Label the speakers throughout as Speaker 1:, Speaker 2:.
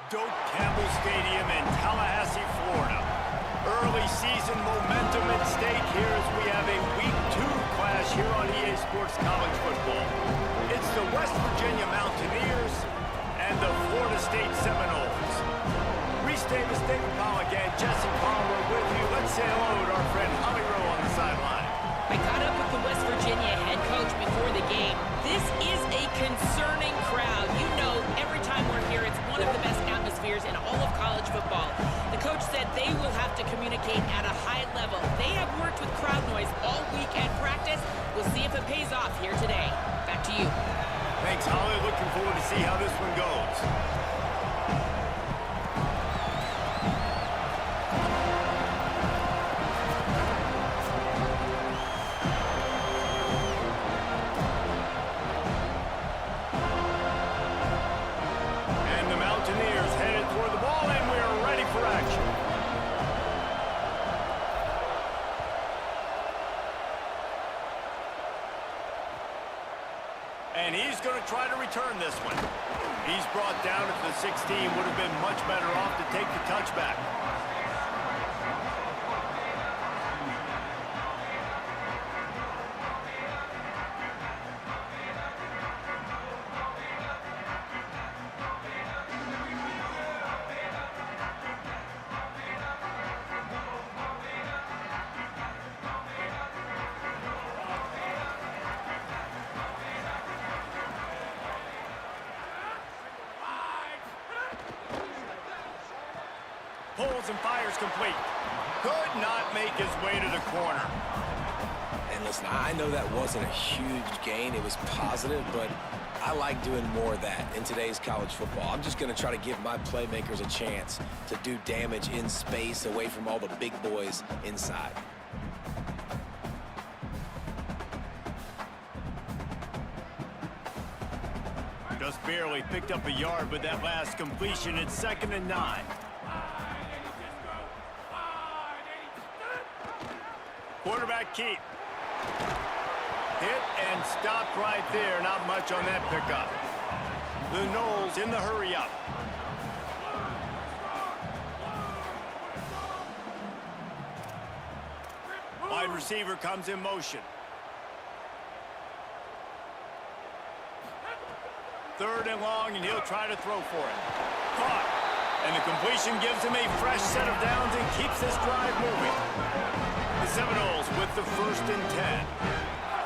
Speaker 1: Doak Campbell Stadium in Tallahassee, Florida. Early season momentum at stake here as we have a Week 2 clash here on EA Sports College Football. It's the West Virginia Mountaineers and the Florida State Seminoles. Reese Davis, David Pollock, and Jesse Palmer with you. Let's say hello to our friend Holly Rowe on the sideline.
Speaker 2: I caught up with the West Virginia head coach before the game. This is a concerning crowd. You know, every time we're here, it's one of the best atmospheres in all of college football. The coach said they will have to communicate at a high level. They have worked with crowd noise all week at practice. We'll see if it pays off here today. Back to you.
Speaker 1: Thanks, Holly. Looking forward to see how this one goes. And he's going to try to return this one. He's brought down at the 16. Would have been much better off to take the touchback. Pulls and fires complete. Could not make his way to the corner.
Speaker 3: And listen, I know that wasn't a huge gain. It was positive, but I like doing more of that in today's college football. I'm just going to try to give my playmakers a chance to do damage in space away from all the big boys inside.
Speaker 1: Just barely picked up a yard with that last completion. It's 2nd and 9. Quarterback keep. Hit and stopped right there. Not much on that pickup. The Noles in the hurry up. Wide receiver comes in motion. 3rd and long, and he'll try to throw for it. Caught. And the completion gives him a fresh set of downs and keeps this drive moving. The Seminoles with the 1st and 10.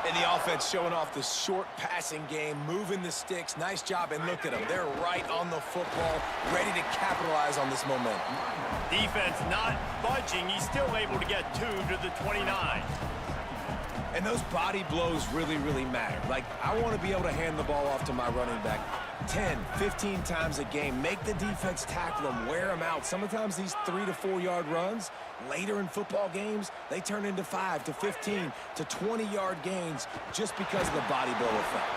Speaker 3: And the offense showing off the short passing game, moving the sticks. Nice job, and look at them. They're right on the football, ready to capitalize on this momentum.
Speaker 1: Defense not budging. He's still able to get 2 to the 29.
Speaker 3: And those body blows really, really matter. Like, I want to be able to hand the ball off to my running back 10, 15 times a game. Make the defense tackle them, wear them out. Sometimes these 3 to 4 yard runs, later in football games, they turn into 5 to 15 to 20 yard gains just because of the body blow effect.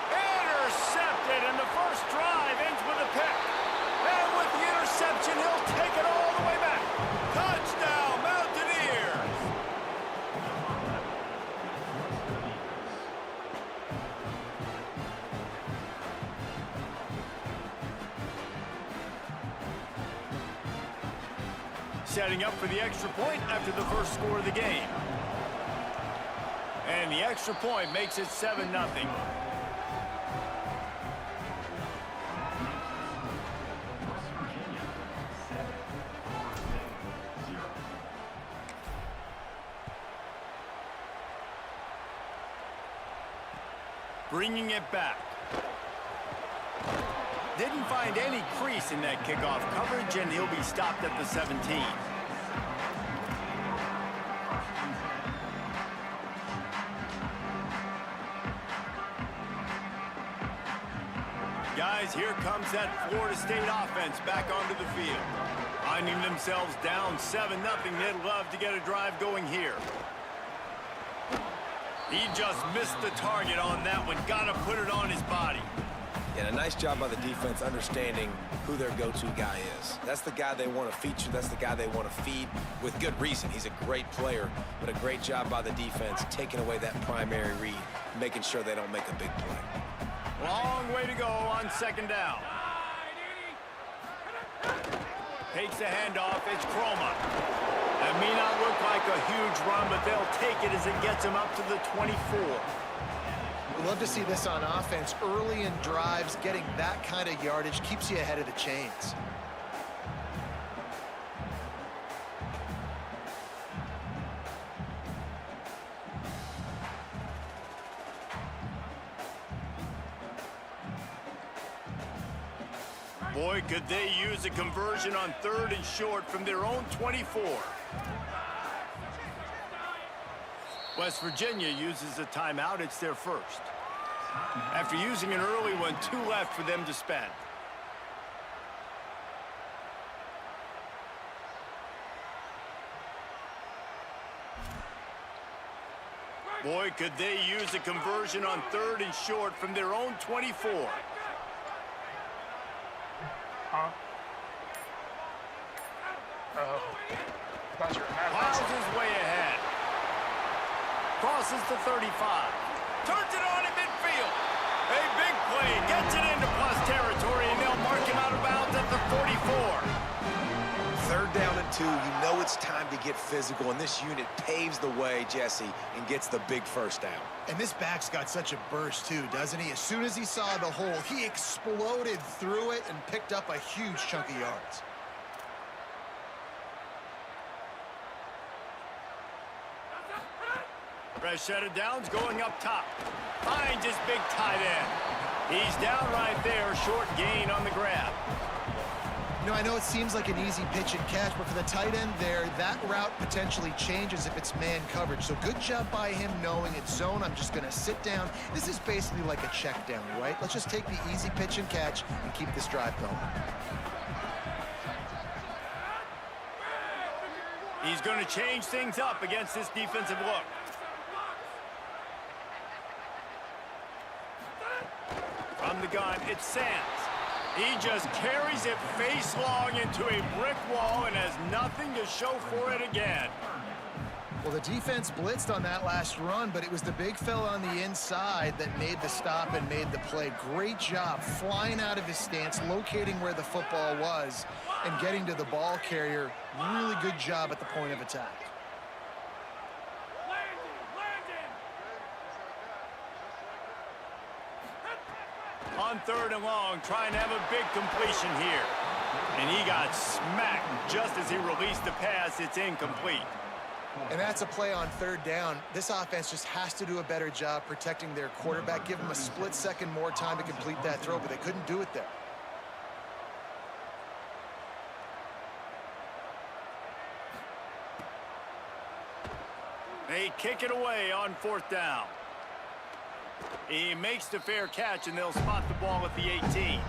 Speaker 1: Intercepted, and the first drive ends with a pick. And with the interception, he'll take it all the way back. Touchdown, Mountaineers! Setting up for the extra point after the first score of the game. And the extra point makes it 7-0. Bringing it back. Didn't find any crease in that kickoff coverage, and he'll be stopped at the 17. Guys, here comes that Florida State offense back onto the field. Finding themselves down 7-0, they'd love to get a drive going here. He just missed the target on that one. Got to put it on his body.
Speaker 3: And a nice job by the defense understanding who their go-to guy is. That's the guy they want to feature. That's the guy they want to feed with good reason. He's a great player, but a great job by the defense taking away that primary read, making sure they don't make a big play.
Speaker 1: Long way to go on 2nd down. Takes the handoff. It's Chroma. That may not look like a huge run, but they'll take it as it gets them up to the 24.
Speaker 4: We love to see this on offense. Early in drives, getting that kind of yardage keeps you ahead of the chains.
Speaker 1: Boy, could they use a conversion on 3rd and short from their own 24. West Virginia uses a timeout. It's their first. After using an early one, 2 left for them to spend. Boy, could they use a conversion on 3rd and short from their own 24. Piles his way ahead. Crosses the 35. Turns it on in midfield. A big play. Gets it into plus territory, and they'll mark him out of bounds at the 44.
Speaker 3: 3rd down and 2. You know it's time to get physical, and this unit paves the way, Jesse, and gets the big first down.
Speaker 4: And this back's got such a burst, too, doesn't he? As soon as he saw the hole, he exploded through it and picked up a huge chunk of yards.
Speaker 1: Fresh set of downs going up top. Finds his big tight end. He's down right there. Short gain on the grab.
Speaker 4: You know, I know it seems like an easy pitch and catch, but for the tight end there, that route potentially changes if it's man coverage. So good job by him knowing it's zone. I'm just going to sit down. This is basically like a check down, right? Let's just take the easy pitch and catch and keep this drive going.
Speaker 1: He's going to change things up against this defensive look. From the gun, it's Sands. He just carries it face long into a brick wall and has nothing to show for it again.
Speaker 4: Well, the defense blitzed on that last run, but it was the big fella on the inside that made the stop and made the play. Great job flying out of his stance, locating where the football was, and getting to the ball carrier. Really good job at the point of attack.
Speaker 1: On 3rd and long, trying to have a big completion here. And he got smacked just as he released the pass. It's incomplete.
Speaker 4: And that's a play on 3rd down. This offense just has to do a better job protecting their quarterback. Give him a split second more time to complete that throw, but they couldn't do it there.
Speaker 1: They kick it away on 4th down. He makes the fair catch, and they'll spot the ball at the 18.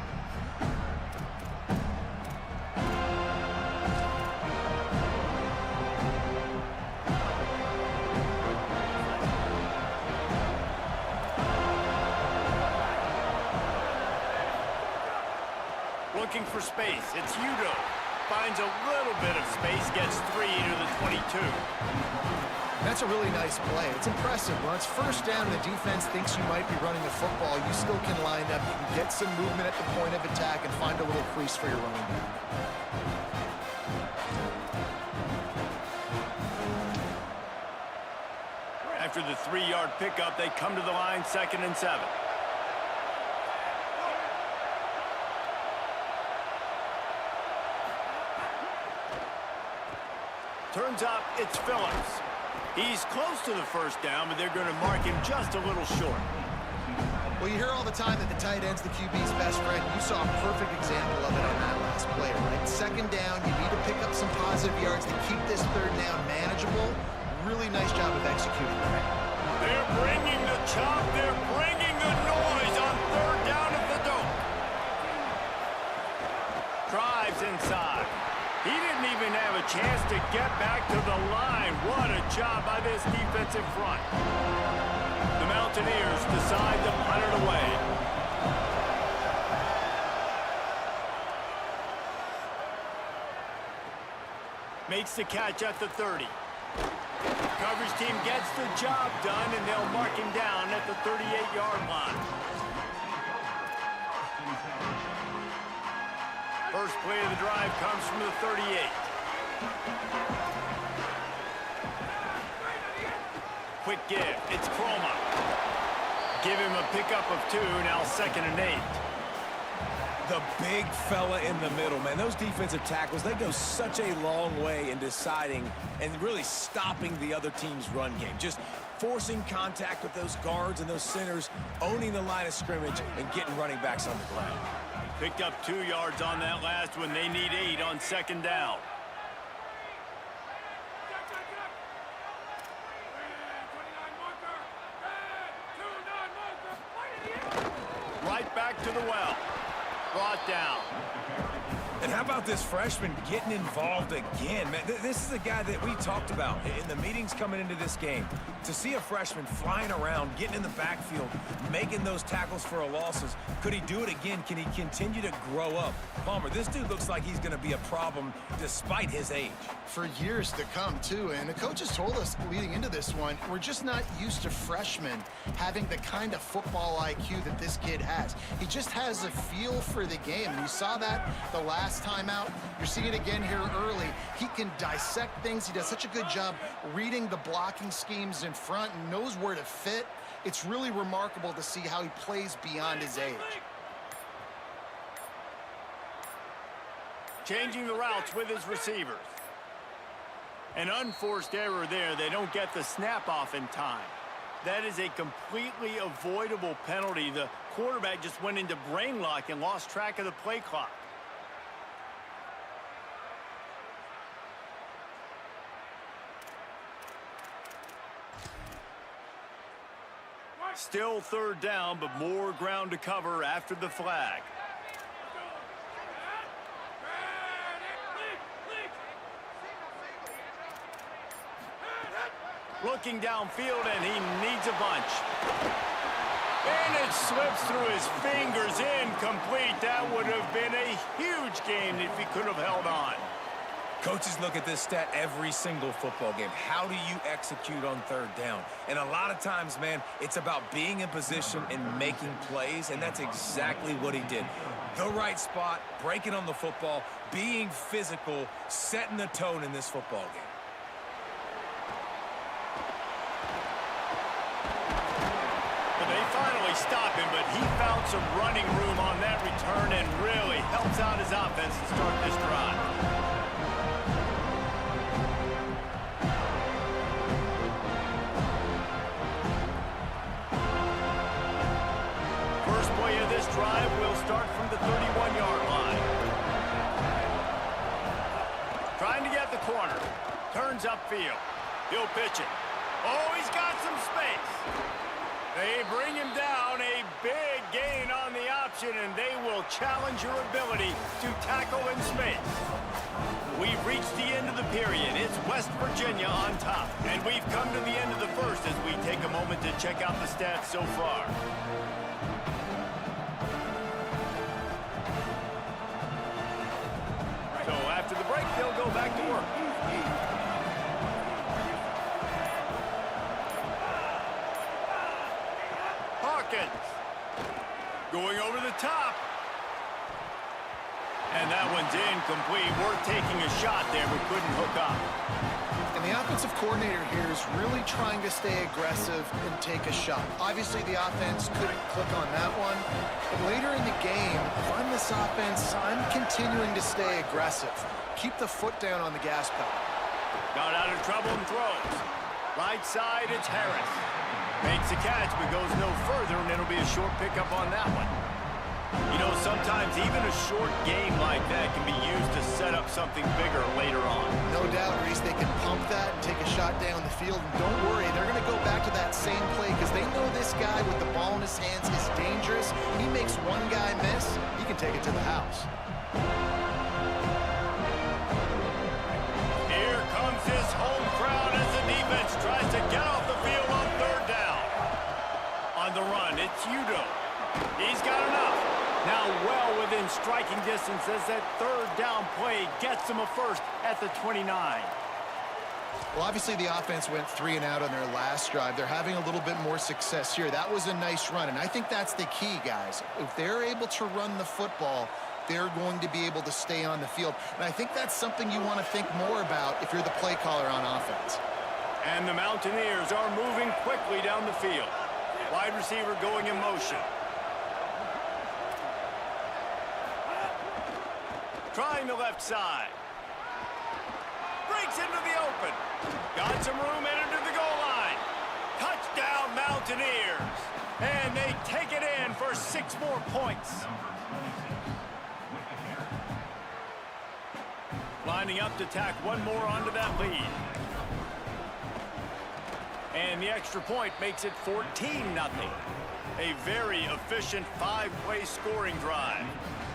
Speaker 1: Looking for space. It's Udo. Finds a little bit of space, gets 3 to the 22.
Speaker 4: That's a really nice play. It's impressive. When it's 1st down and the defense thinks you might be running the football, you still can line up. You can get some movement at the point of attack and find a little crease for your running back.
Speaker 1: After the 3-yard pickup, they come to the line, 2nd and 7. Turns out it's Phillips. He's close to the 1st down, but they're going to mark him just a little short.
Speaker 4: Well, you hear all the time that the tight end's the QB's best friend. You saw a perfect example of it on that last play, right? 2nd down, you need to pick up some positive yards to keep this 3rd down manageable. Really nice job of executing that.
Speaker 1: They're bringing the chop. They're bringing the noise on 3rd down at the dome. Drives inside. He didn't even have a chance to get back to the line. What a job by this defensive front. The Mountaineers decide to punt it away. Makes the catch at the 30. Coverage team gets the job done, and they'll mark him down at the 38-yard line. First play of the drive comes from the 38. Quick give. It's Croma. Give him a pickup of 2, now 2nd and 8.
Speaker 3: The big fella in the middle, man. Those defensive tackles, they go such a long way in deciding and really stopping the other team's run game. Just forcing contact with those guards and those centers, owning the line of scrimmage, and getting running backs on the ground.
Speaker 1: Picked up 2 yards on that last one. They need 8 on 2nd down. Right back to the well. Brought down.
Speaker 3: And how about this freshman getting involved again? Man, this is a guy that we talked about in the meetings coming into this game. To see a freshman flying around, getting in the backfield, making those tackles for losses, could he do it again? Can he continue to grow up? Palmer, this dude looks like he's going to be a problem despite his age.
Speaker 4: For years to come, too. And the coaches told us leading into this one, we're just not used to freshmen having the kind of football IQ that this kid has. He just has a feel for the game. And you saw that the last time out. You're seeing it again here early. He can dissect things. He does such a good job reading the blocking schemes in front and knows where to fit. It's really remarkable to see how he plays beyond his age.
Speaker 1: Changing the routes with his receivers. An unforced error there. They don't get the snap off in time. That is a completely avoidable penalty. The quarterback just went into brain lock and lost track of the play clock. Still 3rd down, but more ground to cover after the flag. Looking downfield, and he needs a bunch. And it slips through his fingers, incomplete. That would have been a huge gain if he could have held on.
Speaker 3: Coaches look at this stat every single football game. How do you execute on 3rd down? And a lot of times, man, it's about being in position and making plays, and that's exactly what he did. The right spot, breaking on the football, being physical, setting the tone in this football game.
Speaker 1: They finally stop him, but he found some running room on that return and really helps out his offense to start this drive. First play of this drive will start from the 31-yard line. Trying to get the corner. Turns upfield. He'll pitch it. Oh, he's got some space. They bring him down, a big gain on the option, and they will challenge your ability to tackle in space. We've reached the end of the period. It's West Virginia on top, and we've come to the end of the first as we take a moment to check out the stats so far. So after the break, they'll go back to work. Going over the top. And that one's incomplete. We're taking a shot there, but couldn't hook up.
Speaker 4: And the offensive coordinator here is really trying to stay aggressive and take a shot. Obviously, the offense couldn't click on that one. But later in the game, if I'm this offense, I'm continuing to stay aggressive. Keep the foot down on the gas pedal.
Speaker 1: Got out of trouble and throws. Right side, it's Harris. Makes a catch, but goes no further, and it'll be a short pickup on that one. You know, sometimes even a short game like that can be used to set up something bigger later on.
Speaker 4: No doubt, Reese, they can pump that and take a shot down the field. And don't worry, they're going to go back to that same play because they know this guy with the ball in his hands is dangerous. He makes one guy miss, he can take it to the house.
Speaker 1: Here comes his home crowd as the defense tries to get off the field on 3rd down. On the run, it's Udo. He's got enough. Now well within striking distance as that 3rd down play gets him a first at the 29.
Speaker 4: Well, obviously the offense went 3 and out on their last drive. They're having a little bit more success here. That was a nice run, and I think that's the key, guys. If they're able to run the football, they're going to be able to stay on the field. And I think that's something you want to think more about if you're the play caller on offense.
Speaker 1: And the Mountaineers are moving quickly down the field. Wide receiver going in motion. Trying the left side. Breaks into the open. Got some room and into the goal line. Touchdown, Mountaineers. And they take it in for 6 more points. Lining up to tack one more onto that lead. And the extra point makes it 14-0. A very efficient 5-play scoring drive.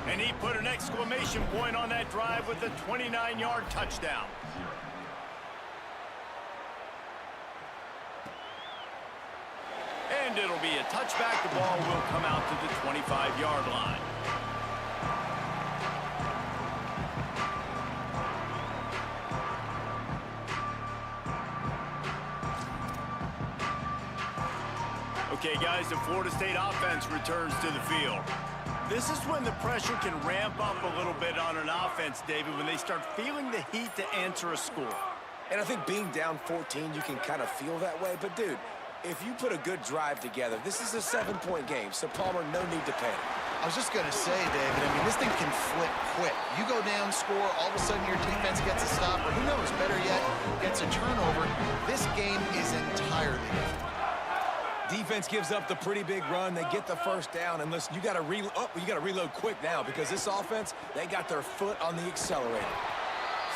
Speaker 1: And he put an exclamation point on that drive with a 29-yard touchdown. And it'll be a touchback. The ball will come out to the 25-yard line. Okay, guys, the Florida State offense returns to the field. This is when the pressure can ramp up a little bit on an offense, David, when they start feeling the heat to answer a score.
Speaker 3: And I think being down 14, you can kind of feel that way. But, dude, if you put a good drive together, this is a 7-point game, so Palmer, no need to panic.
Speaker 4: I was just going to say, David, I mean, this thing can flip quick. You go down, score, all of a sudden your defense gets a stop, or who knows, better yet, gets a turnover. This game is entirely different.
Speaker 3: Defense gives up the pretty big run. They get the first down. And listen, you got to reload quick now because this offense, they got their foot on the accelerator.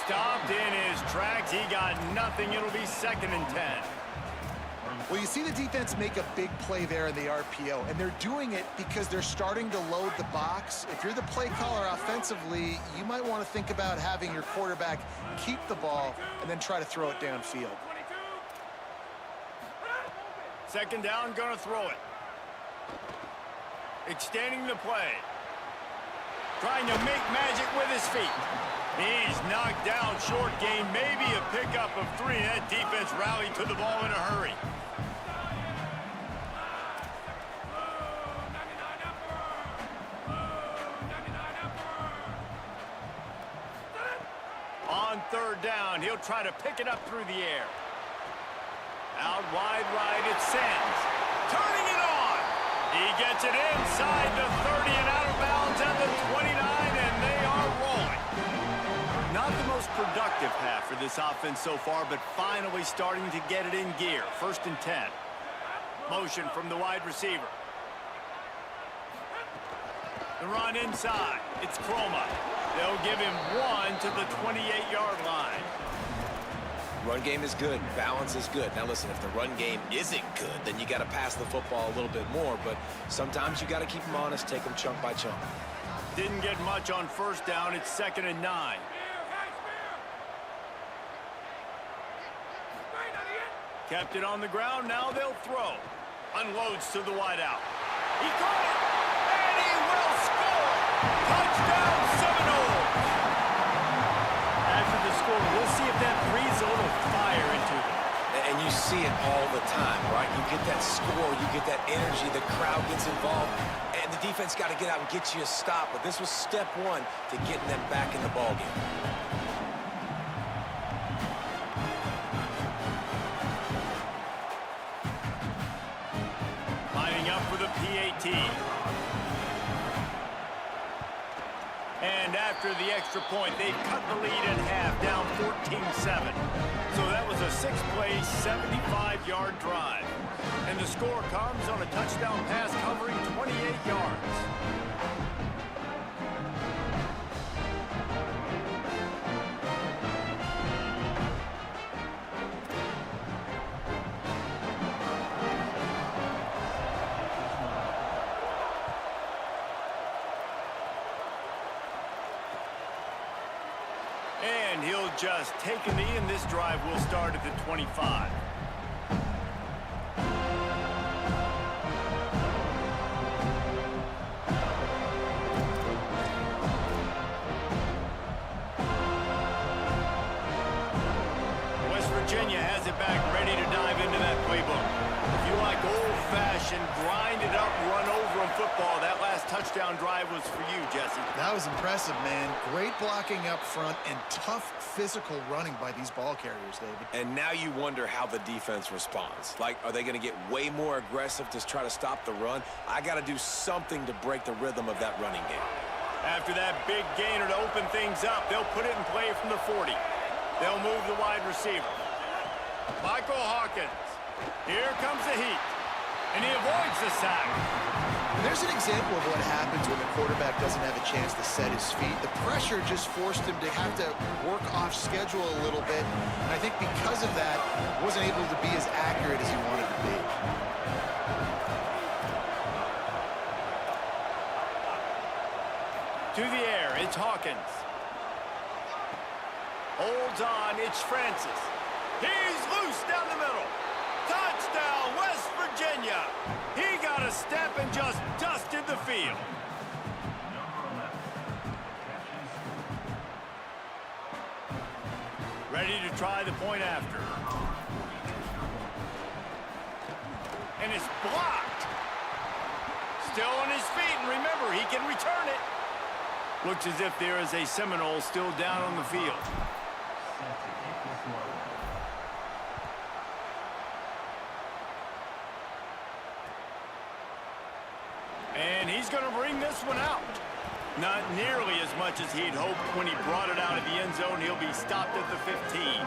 Speaker 1: Stopped in his tracks. He got nothing. It'll be 2nd and 10.
Speaker 4: Well, you see the defense make a big play there in the RPO, and they're doing it because they're starting to load the box. If you're the play caller offensively, you might want to think about having your quarterback keep the ball and then try to throw it downfield.
Speaker 1: 2nd down, gonna throw it. Extending the play. Trying to make magic with his feet. He's knocked down, short gain, maybe a pickup of 3. That defense rallied to the ball in a hurry. On 3rd down, he'll try to pick it up through the air. Out wide right, it sends. Turning it on. He gets it inside the 30 and out of bounds at the 29, and they are rolling. Not the most productive half for this offense so far, but finally starting to get it in gear. 1st and 10. Motion from the wide receiver. The run inside. It's Chroma. They'll give him 1 to the 28-yard line.
Speaker 3: Run game is good. Balance is good. Now, listen, if the run game isn't good, then you got to pass the football a little bit more. But sometimes you got to keep them honest, take them chunk by chunk.
Speaker 1: Didn't get much on 1st down. It's 2nd and 9. Kept it on the ground. Now they'll throw. Unloads to the wideout. He caught it. And he will score. Touchdown, Seminoles. After the score, we'll see if that breathes a little fire into them.
Speaker 3: And you see it all the time, right? You get that score, you get that energy, the crowd gets involved, and the defense got to get out and get you a stop. But this was step 1 to getting them back in the ballgame.
Speaker 1: Lining up for the PAT. And after the extra point, they've cut the lead in half, down 14-7. So that was a 6-play, 75-yard drive. And the score comes on a touchdown pass covering 28 yards. And he'll just take a knee, and this drive will start at the 25. West Virginia has it back, ready to dive into that playbook. If you like old-fashioned, grind-it-up, run-over-'em football, that last touchdown drive was for you, Jesse.
Speaker 4: That was impressive, man. Great blocking up front and tough physical running by these ball carriers, David.
Speaker 3: And now you wonder how the defense responds. Like, are they going to get way more aggressive to try to stop the run? I got to do something to break the rhythm of that running game.
Speaker 1: After that big gainer to open things up, they'll put it in play from the 40. They'll move the wide receiver. Michael Hawkins. Here comes the heat. And he avoids the sack.
Speaker 4: And there's an example of what happens when the quarterback doesn't have a chance to set his feet. The pressure just forced him to have to work off schedule a little bit. And I think because of that, wasn't able to be as accurate as he wanted to be.
Speaker 1: To the air, it's Hawkins. Holds on, it's Francis. He's loose down the middle. Touchdown, West Virginia. He got a step and just dusted the field. Ready to try the point after. And it's blocked. Still on his feet, and remember, he can return it. Looks as if there is a Seminole still down on the field. And he's going to bring this one out. Not nearly as much as he'd hoped when he brought it out of the end zone. He'll be stopped at the 15.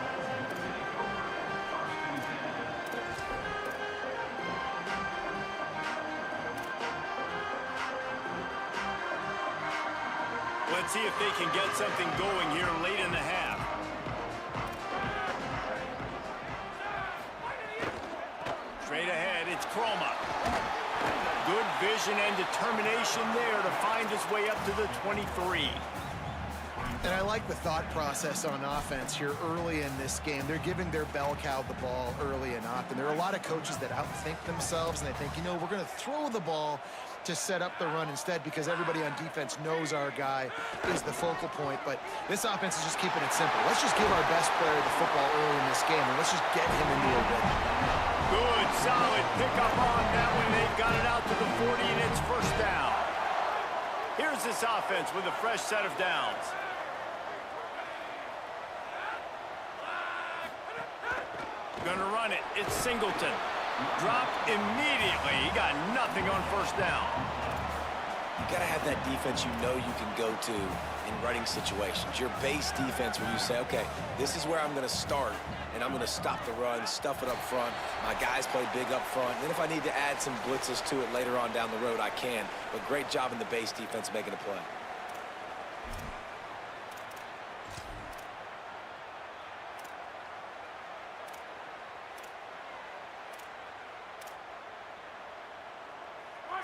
Speaker 1: Let's see if they can get something going here late in the half. Straight ahead, it's Chroma. Good vision and determination there to find his way up to the 23.
Speaker 4: And I like the thought process on offense here early in this game. They're giving their bell cow the ball early and often. There are a lot of coaches that outthink themselves, and they think, you know, we're going to throw the ball to set up the run instead because everybody on defense knows our guy is the focal point. But this offense is just keeping it simple. Let's just give our best player the football early in this game, and let's just get him into a rhythm.
Speaker 1: Good, solid pickup on that one. They've got it out to the 40, and it's first down. Here's this offense with a fresh set of downs. Gonna run it. It's Singleton. Dropped immediately. He got nothing on first down.
Speaker 3: You got to have that defense you know you can go to in running situations. Your base defense where you say, okay, this is where I'm going to start, and I'm going to stop the run, stuff it up front. My guys play big up front. Then if I need to add some blitzes to it later on down the road, I can. But great job in the base defense making a play.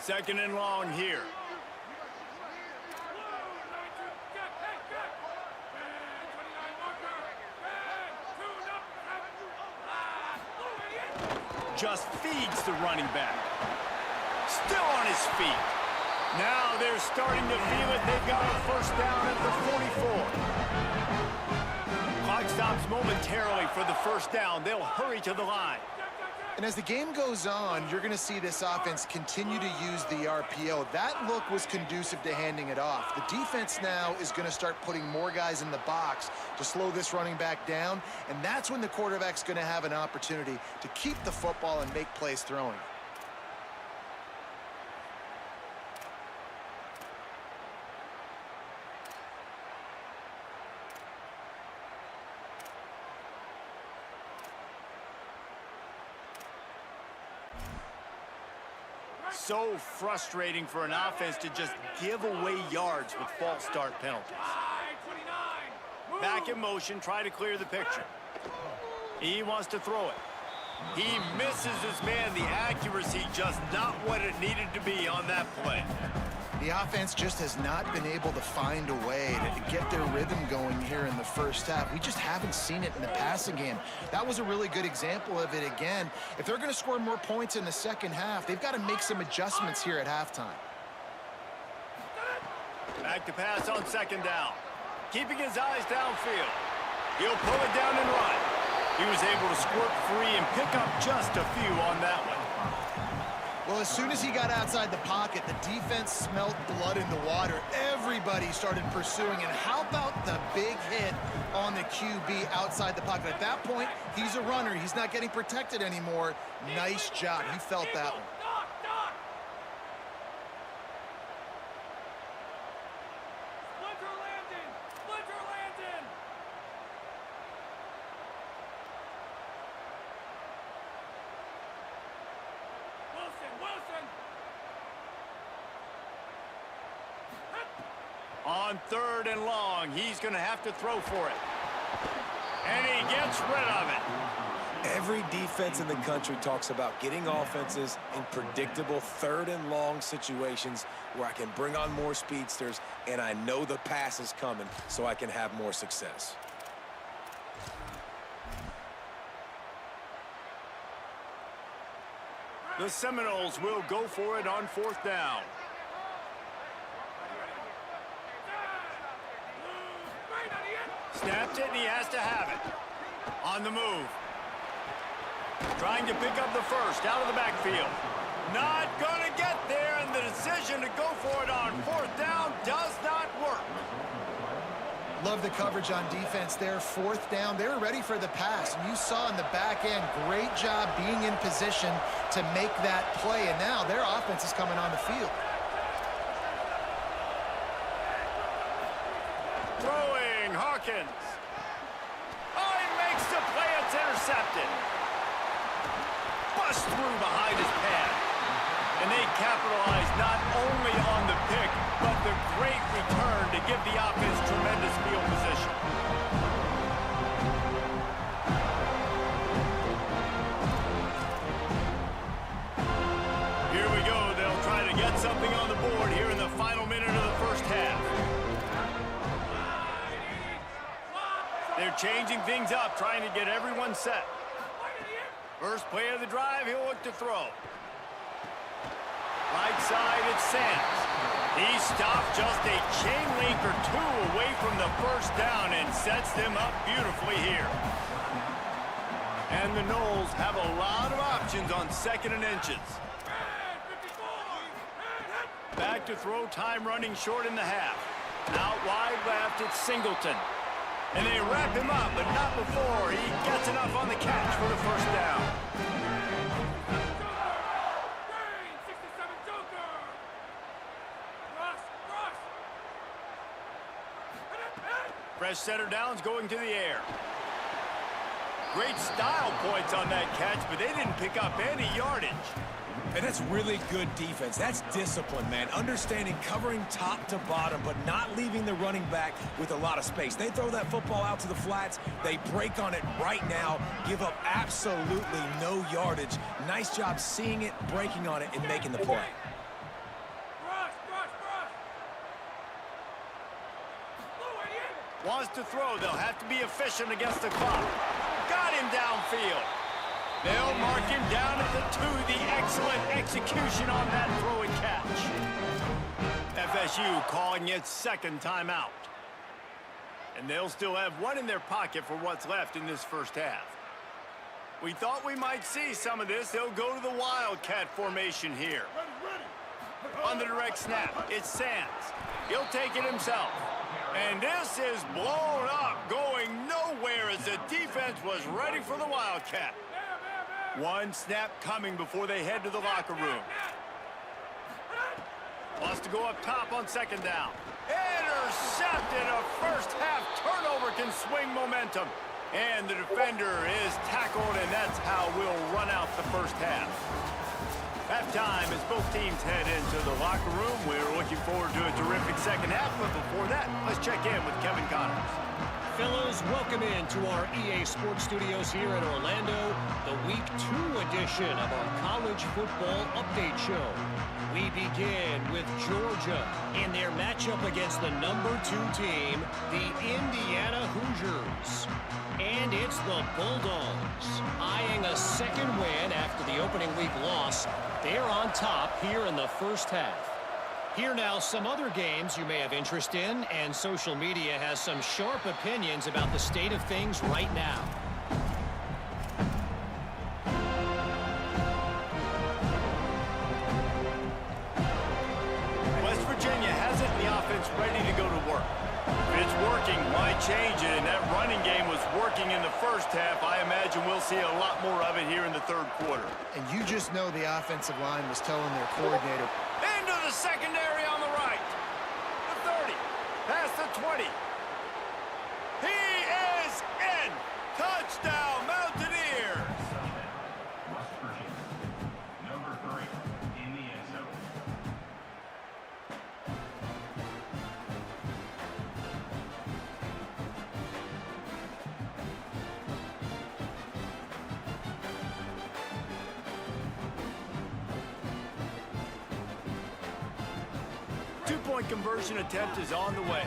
Speaker 1: Second and long here. Just feeds the running back. Still on his feet. Now they're starting to feel it. They've got a first down at the 44. Clock stops momentarily for the first down. They'll hurry to the line.
Speaker 4: And as the game goes on, you're going to see this offense continue to use the RPO. That look was conducive to handing it off. The defense now is going to start putting more guys in the box to slow this running back down, and that's when the quarterback's going to have an opportunity to keep the football and make plays throwing.
Speaker 1: So frustrating for an offense to just give away yards with false start penalties. Back in motion, try to clear the picture. He wants to throw it. He misses his man. The accuracy just not what it needed to be on that play.
Speaker 4: The offense just has not been able to find a way to get their rhythm going here in the first half. We just haven't seen it in the passing game. That was a really good example of it again. If they're going to score more points in the second half, they've got to make some adjustments here at halftime.
Speaker 1: Back to pass on second down. Keeping his eyes downfield. He'll pull it down and run. He was able to squirt free and pick up just a few on that one.
Speaker 4: Well, as soon as he got outside the pocket, the defense smelled blood in the water. Everybody started pursuing. And how about the big hit on the QB outside the pocket? At that point, he's a runner. He's not getting protected anymore. Nice job. He felt that one.
Speaker 1: On 3rd and long, he's going to have to throw for it. And he gets rid of it.
Speaker 3: Every defense in the country talks about getting offenses in predictable 3rd and long situations where I can bring on more speedsters and I know the pass is coming so I can have more success.
Speaker 1: The Seminoles will go for it on 4th down. Snaps it, and he has to have it. On the move. Trying to pick up the first out of the backfield. Not going to get there, and the decision to go for it on 4th down does not work.
Speaker 4: Love the coverage on defense there. 4th down, they were ready for the pass. And you saw in the back end, great job being in position to make that play. And now their offense is coming on the field.
Speaker 1: Throwing, Hawkins. Oh, he makes the play. It's intercepted. Bust through behind his pad. And they capitalize not only on the pick, but the great return to give the offense tremendous field position. Here we go. They'll try to get something on the board here in the final minute of the first half. They're changing things up, trying to get everyone set. First play of the drive, he'll look to throw. Right side, it's Sands. He stopped just a chain link or two away from the first down and sets them up beautifully here. And the Noles have a lot of options on 2nd and inches. Back to throw, time running short in the half. Out wide left, it's Singleton. And they wrap him up, but not before he gets enough on the catch for the first down. Fresh center downs going to the air. Great style points on that catch, but they didn't pick up any yardage.
Speaker 3: And that's really good defense. That's discipline, man. Understanding covering top to bottom, but not leaving the running back with a lot of space. They throw that football out to the flats. They break on it right now, give up absolutely no yardage. Nice job seeing it, breaking on it, and making the play.
Speaker 1: Wants to throw. They'll have to be efficient against the clock. Got him downfield. They'll mark him down at the 2. The excellent execution on that throw and catch. FSU calling its 2nd timeout. And they'll still have one in their pocket for what's left in this first half. We thought we might see some of this. They'll go to the Wildcat formation here. On the direct snap, it's Sands. He'll take it himself. And this is blown up, going nowhere as the defense was ready for the Wildcat. One snap coming before they head to the locker room. Wants to go up top on 2nd down. Intercepted. A first half turnover can swing momentum. And the defender is tackled, and that's how we'll run out the first half. Halftime as both teams head into the locker room. We're looking forward to a terrific second half, but before that, let's check in with Kevin Connors.
Speaker 5: Fellows, welcome into our EA Sports Studios here in Orlando, the Week 2 edition of our College Football Update Show. We begin with Georgia in their matchup against the number 2 team, the Indiana Hoosiers. And it's the Bulldogs, eyeing a 2nd win after the opening week loss. They're on top here in the first half. Here now some other games you may have interest in, and social media has some sharp opinions about the state of things right now.
Speaker 1: it and the offense ready to go to work. If it's working, why change it? And that running game was working in the first half. I imagine we'll see a lot more of it here in the third quarter.
Speaker 4: And you just know the offensive line was telling their coordinator.
Speaker 1: Into the secondary on the right. The 30. Past the 20. He is in. Touchdown, Mountaineers.
Speaker 6: West Virginia, number 3 in the end zone.
Speaker 1: Two-point conversion attempt is on the way.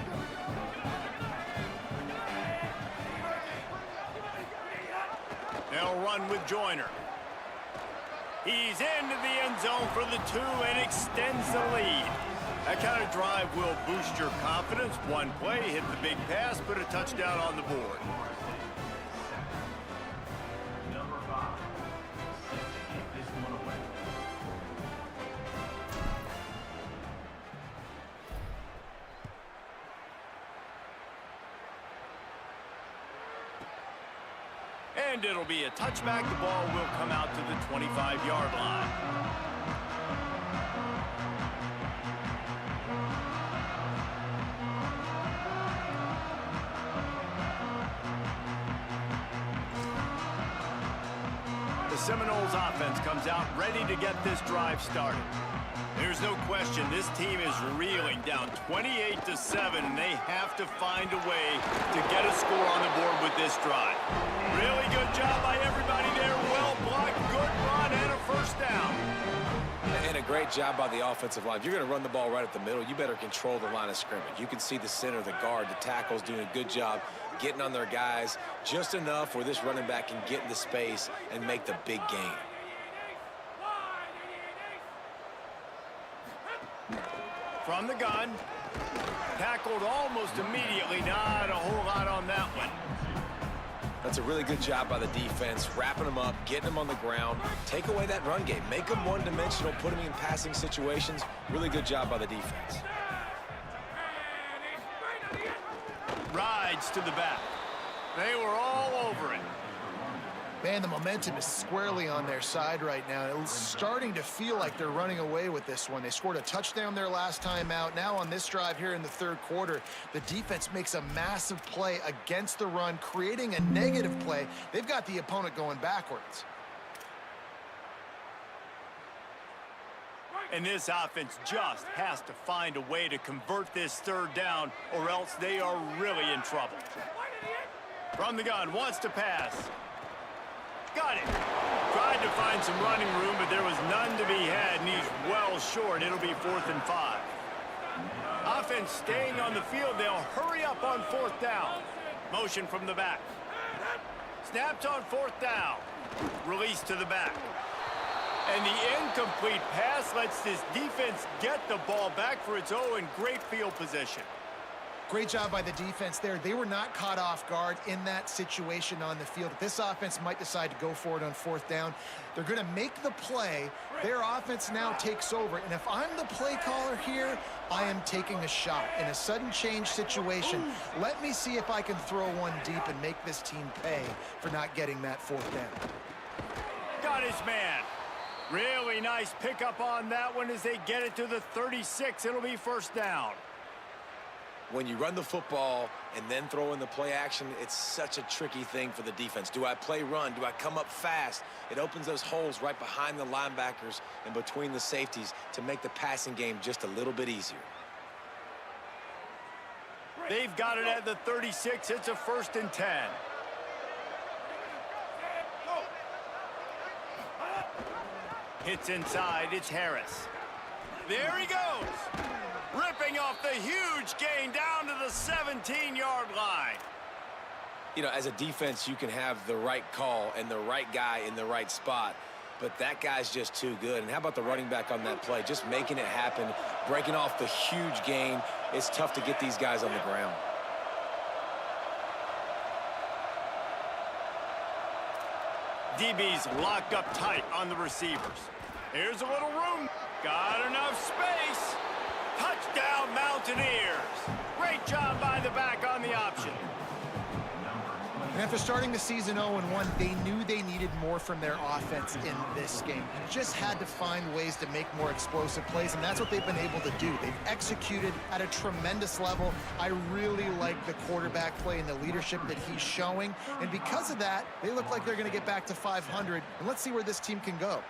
Speaker 1: They'll run with Joyner. He's into the end zone for the 2 and extends the lead. That kind of drive will boost your confidence. One play, hit the big pass, put a touchdown on the board.
Speaker 6: Number 5, set to kick this one away.
Speaker 1: And it'll be a touchback. The ball will come out to the 25-yard line. The Seminoles offense comes out ready to get this drive started. There's no question this team is reeling down 28-7, and they have to find a way to get a score on the board with this drive. Really good job by everybody there. Well blocked, good run, and a first down.
Speaker 3: And a great job by the offensive line. If you're going to run the ball right at the middle, you better control the line of scrimmage. You can see the center, the guard, the tackles doing a good job getting on their guys just enough where this running back can get into space and make the big gain.
Speaker 1: From the gun, tackled almost immediately. Not a whole lot on that one.
Speaker 3: That's a really good job by the defense, wrapping them up, getting them on the ground. Take away that run game. Make them one-dimensional, put them in passing situations. Really good job by the defense.
Speaker 1: Rides to the back. They were all over it.
Speaker 4: Man, the momentum is squarely on their side right now. It's starting to feel like they're running away with this one. They scored a touchdown their last time out. Now on this drive here in the third quarter, the defense makes a massive play against the run, creating a negative play. They've got the opponent going backwards.
Speaker 1: And this offense just has to find a way to convert this third down, or else they are really in trouble. From the gun, wants to pass. Got it. Tried to find some running room, but there was none to be had, and he's well short. It'll be 4th and 5. Offense staying on the field. They'll hurry up on 4th down. Motion from the back. Snapped on 4th down. Release to the back. And the incomplete pass lets this defense get the ball back for its own. Great field position.
Speaker 4: Great job by the defense there. They were not caught off guard in that situation on the field. This offense might decide to go for it on 4th down. They're going to make the play. Their offense now takes over. And if I'm the play caller here, I am taking a shot. In a sudden change situation, let me see if I can throw one deep and make this team pay for not getting that 4th down.
Speaker 1: Got his man. Really nice pickup on that one as they get it to the 36. It'll be 1st down.
Speaker 3: When you run the football and then throw in the play action, it's such a tricky thing for the defense. Do I play run? Do I come up fast? It opens those holes right behind the linebackers and between the safeties to make the passing game just a little bit easier.
Speaker 1: They've got it at the 36. It's a 1st and 10. Hits inside. It's Harris. There he goes. Ripping off the huge gain down to the 17-yard line.
Speaker 3: You know, as a defense, you can have the right call and the right guy in the right spot, but that guy's just too good. And how about the running back on that play? Just making it happen, breaking off the huge gain. It's tough to get these guys on the ground.
Speaker 1: DB's locked up tight on the receivers. Here's a little room. Got enough space. Touchdown, Mount. Mountaineers. Great job by the back on the option.
Speaker 4: And after starting the season 0-1, they knew they needed more from their offense in this game. Just had to find ways to make more explosive plays, and that's what they've been able to do. They've executed at a tremendous level. I really like the quarterback play and the leadership that he's showing. And because of that, they look like they're going to get back to 500. And let's see where this team can go.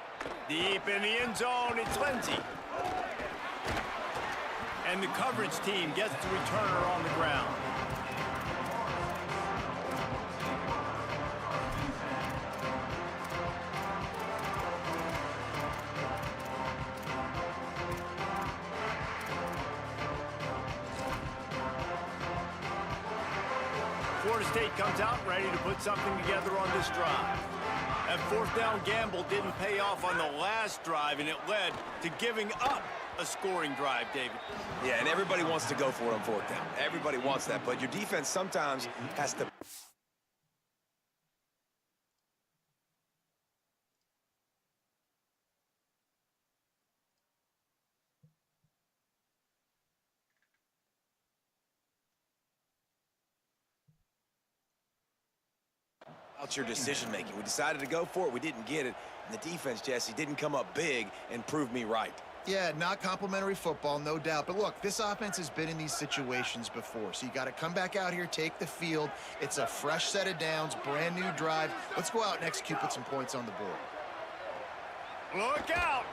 Speaker 1: Deep in the end zone, it's Lindsey. And the coverage team gets the returner on the ground. Florida State comes out ready to put something together on this drive. That fourth down gamble didn't pay off on the last drive, and it led to giving up a scoring drive, David.
Speaker 3: Yeah, and everybody wants to go for it on fourth down. Everybody wants that, but your defense sometimes has to... your decision-making. We decided to go for it. We didn't get it. And the defense, Jesse, didn't come up big and prove me right.
Speaker 4: Yeah, not complimentary football, no doubt. But look, this offense has been in these situations before. So you got to come back out here, take the field. It's a fresh set of downs, brand new drive. Let's go out and execute, put some points on the board.
Speaker 1: Look out!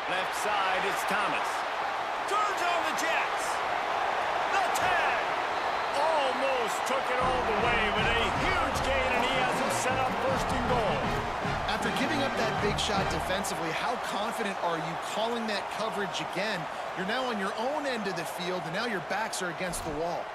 Speaker 1: Left side, it's Thomas. Turns on the Jets. The tag! Almost took it all the way, but a huge gain, and he has him set up first and goal.
Speaker 4: After giving up that big shot defensively, how confident are you calling that coverage again? You're now on your own end of the field, and now your backs are against the wall.